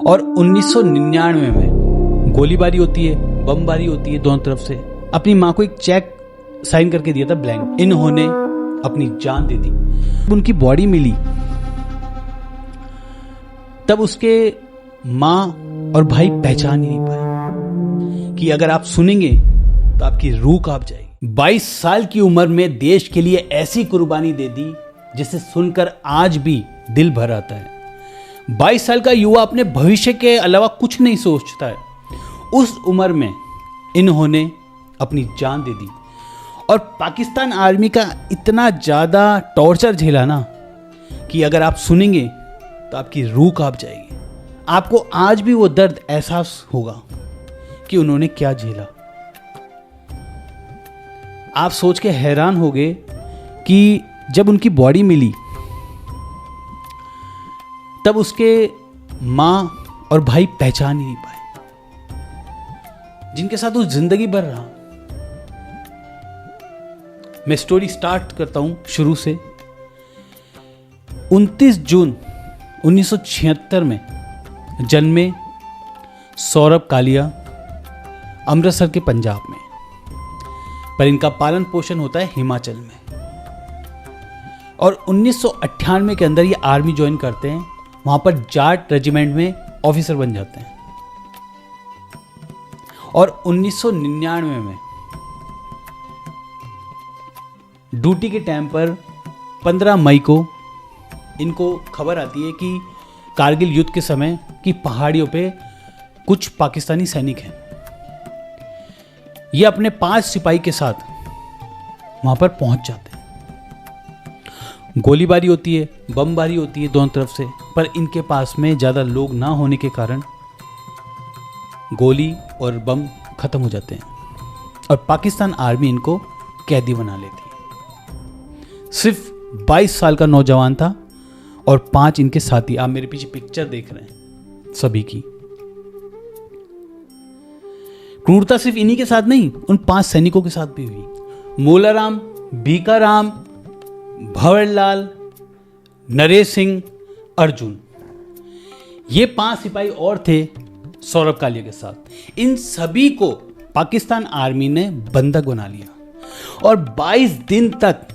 और 1999 में गोलीबारी होती है, बमबारी होती है दोनों तरफ से। अपनी माँ को एक चेक साइन करके दिया था ब्लैंक, इन्होंने अपनी जान दे दी। उनकी बॉडी मिली तब उसके माँ और भाई पहचान ही नहीं पाए कि अगर आप सुनेंगे तो आपकी रूह कांप जाएगी। 22 साल की उम्र में देश के लिए ऐसी कुर्बानी दे दी जिसे सुनकर आज भी दिल भर आता है। 22 साल का युवा अपने भविष्य के अलावा कुछ नहीं सोचता है। उस उम्र में इन्होंने अपनी जान दे दी और पाकिस्तान आर्मी का इतना ज़्यादा टॉर्चर झेला ना कि अगर आप सुनेंगे तो आपकी रूह कांप जाएगी। आपको आज भी वो दर्द एहसास होगा कि उन्होंने क्या झेला। आप सोच के हैरान होंगे कि जब उनकी बॉडी मिली तब उसके माँ और भाई पहचान ही नहीं पाए, जिनके साथ वो जिंदगी भर रहा। मैं स्टोरी स्टार्ट करता हूं शुरू से। 29 जून 1976 में जन्मे सौरभ कालिया अमृतसर के पंजाब में, पर इनका पालन पोषण होता है हिमाचल में। और 1998 के अंदर ये आर्मी ज्वाइन करते हैं, वहां पर जाट रेजिमेंट में ऑफिसर बन जाते हैं। और 1999 में ड्यूटी के टाइम पर 15 मई को इनको खबर आती है कि कारगिल युद्ध के समय की पहाड़ियों पे कुछ पाकिस्तानी सैनिक हैं। ये अपने 5 सिपाही के साथ वहां पर पहुंच जाते हैं। गोलीबारी होती है, बमबारी होती है दोनों तरफ से, पर इनके पास में ज़्यादा लोग ना होने के कारण गोली और बम खत्म हो जाते हैं और पाकिस्तान आर्मी इनको कैदी बना लेती है। सिर्फ 22 साल का नौजवान था और 5 इनके साथी। आप मेरे पीछे पिक्चर देख रहे हैं सभी की। क्रूरता सिर्फ इन्हीं के साथ नहीं, उन 5 सैनिकों के साथ भी हुई। मोलाराम, भीकाराम, भंवरलाल, नरेश सिंह, अर्जुन, ये 5 सिपाही और थे सौरभ कालिया के साथ। इन सभी को पाकिस्तान आर्मी ने बंधक बना लिया और 22 दिन तक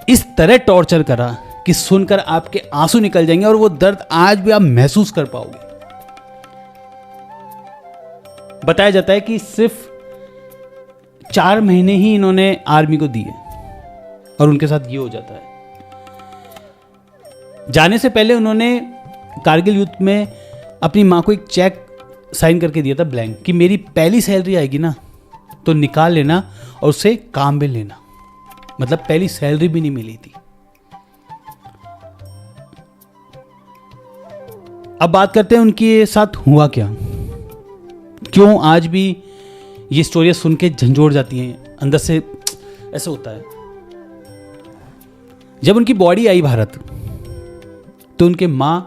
इस तरह टॉर्चर करा कि सुनकर आपके आंसू निकल जाएंगे और वो दर्द आज भी आप महसूस कर पाओगे। बताया जाता है कि सिर्फ 4 महीने ही इन्होंने आर्मी को दिए और उनके साथ ये हो जाता है। जाने से पहले उन्होंने कारगिल युद्ध में अपनी मां को एक चेक साइन करके दिया था ब्लैंक, कि मेरी पहली सैलरी आएगी ना तो निकाल लेना और उससे काम भी लेना। मतलब पहली सैलरी भी नहीं मिली थी। अब बात करते हैं उनके साथ हुआ क्या, क्यों आज भी ये स्टोरियां सुन के झंझोड़ जाती हैं अंदर से। ऐसा होता है, जब उनकी बॉडी आई भारत तो उनके मां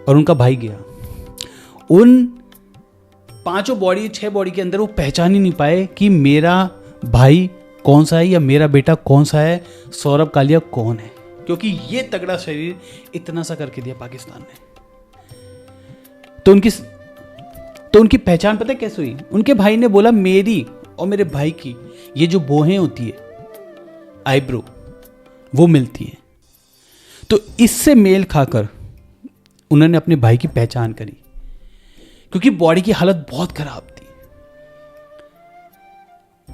और उनका भाई गया। उन 6 बॉडी के अंदर वो पहचान ही नहीं पाए कि मेरा भाई कौन सा है या मेरा बेटा कौन सा है, सौरभ कालिया कौन है, क्योंकि ये तगड़ा शरीर इतना सा करके दिया पाकिस्तान ने। तो उनकी पहचान पता है कैसे हुई? उनके भाई ने बोला मेरी और मेरे भाई की ये जो बोहें होती है, आईब्रो, वो मिलती है। तो इससे मेल खाकर उन्होंने अपने भाई की पहचान करी, क्योंकि बॉडी की हालत बहुत खराब थी।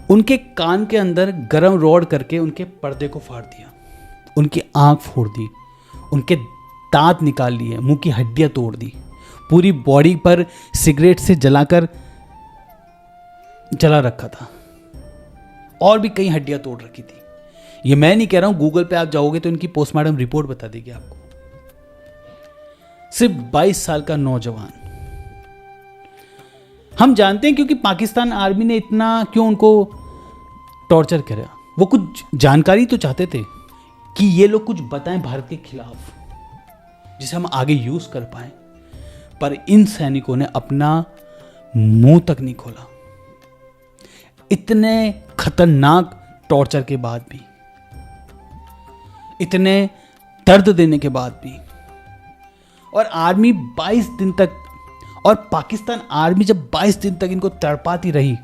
उनके कान के अंदर गरम रॉड करके उनके पर्दे को फाड़ दिया, उनकी आंख फोड़ दी, उनके दांत निकाल लिए, मुंह की हड्डियां तोड़ दी, पूरी बॉडी पर सिगरेट से जला रखा था और भी कई हड्डियां तोड़ रखी थी। ये मैं नहीं कह रहा हूं, गूगल पे आप जाओगे तो इनकी पोस्टमार्टम रिपोर्ट बता देगी आपको। सिर्फ 22 साल का नौजवान। हम जानते हैं क्योंकि पाकिस्तान आर्मी ने इतना क्यों उनको टॉर्चर करा। वो कुछ जानकारी तो चाहते थे कि ये लोग कुछ बताएं भारत के खिलाफ, जिसे हम आगे यूज कर पाए, पर इन सैनिकों ने अपना मुंह तक नहीं खोला। इतने खतरनाक टॉर्चर के बाद भी, इतने दर्द देने के बाद भी, और आर्मी 22 दिन तक, और पाकिस्तान आर्मी जब 22 दिन तक इनको तड़पाती रही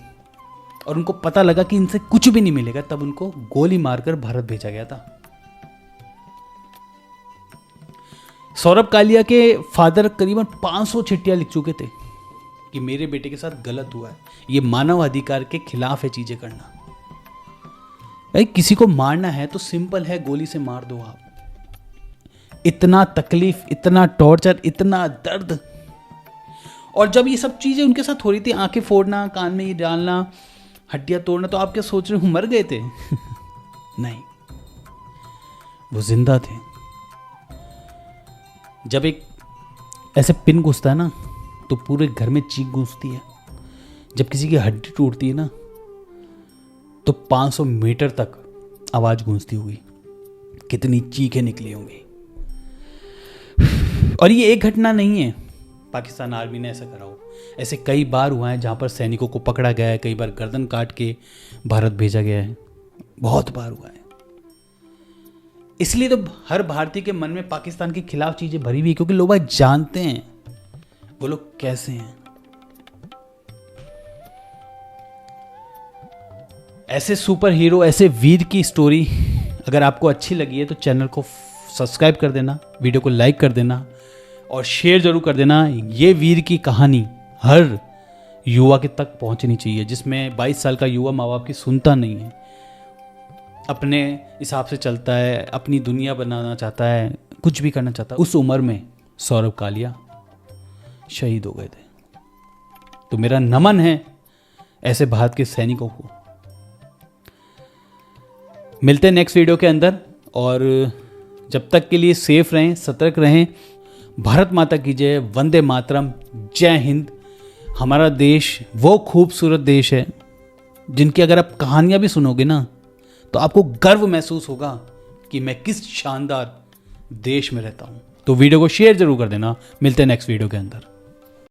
और उनको पता लगा कि इनसे कुछ भी नहीं मिलेगा, तब उनको गोली मारकर भारत भेजा गया था। सौरभ कालिया के फादर करीबन 500 चिट्ठियां लिख चुके थे कि मेरे बेटे के साथ गलत हुआ है, ये मानव अधिकार के खिलाफ है चीजें करना। भाई किसी को मारना है तो सिंपल है, गोली से मार दो आप। इतना तकलीफ, इतना टॉर्चर, इतना दर्द, और जब ये सब चीजें उनके साथ हो रही थी, आंखें फोड़ना, कान में ये डालना, हड्डियां तोड़ना, तो आप क्या सोच रहे हो मर गए थे? नहीं, वो जिंदा थे। जब एक ऐसे पिन घुसता है ना तो पूरे घर में चीख गूंजती है। जब किसी की हड्डी टूटती है ना तो 500 मीटर तक आवाज गूंजती होगी, कितनी चीखें निकली होंगी। और ये एक घटना नहीं है पाकिस्तान आर्मी ने ऐसा करा हो, ऐसे कई बार हुआ है जहां पर सैनिकों को पकड़ा गया है, कई बार गर्दन काट के भारत भेजा गया है, बहुत बार हुआ है। इसलिए तो हर भारतीय के मन में पाकिस्तान के खिलाफ चीजें भरी हुई, क्योंकि लोग जानते हैं वो लोग कैसे हैं। ऐसे सुपर हीरो, ऐसे वीर की स्टोरी अगर आपको अच्छी लगी है तो चैनल को सब्सक्राइब कर देना, वीडियो को लाइक कर देना और शेयर जरूर कर देना। ये वीर की कहानी हर युवा के तक पहुंचनी चाहिए, जिसमें 22 साल का युवा माँ बाप की सुनता नहीं है, अपने हिसाब से चलता है, अपनी दुनिया बनाना चाहता है, कुछ भी करना चाहता है। उस उम्र में सौरभ कालिया शहीद हो गए थे। तो मेरा नमन है ऐसे भारत के सैनिकों को। मिलते हैं नेक्स्ट वीडियो के अंदर, और जब तक के लिए सेफ रहें, सतर्क रहें। भारत माता की जय, वंदे मातरम, जय हिंद। हमारा देश वो खूबसूरत देश है जिनकी अगर आप कहानियां भी सुनोगे ना तो आपको गर्व महसूस होगा कि मैं किस शानदार देश में रहता हूं। तो वीडियो को शेयर जरूर कर देना। मिलते हैं नेक्स्ट वीडियो के अंदर।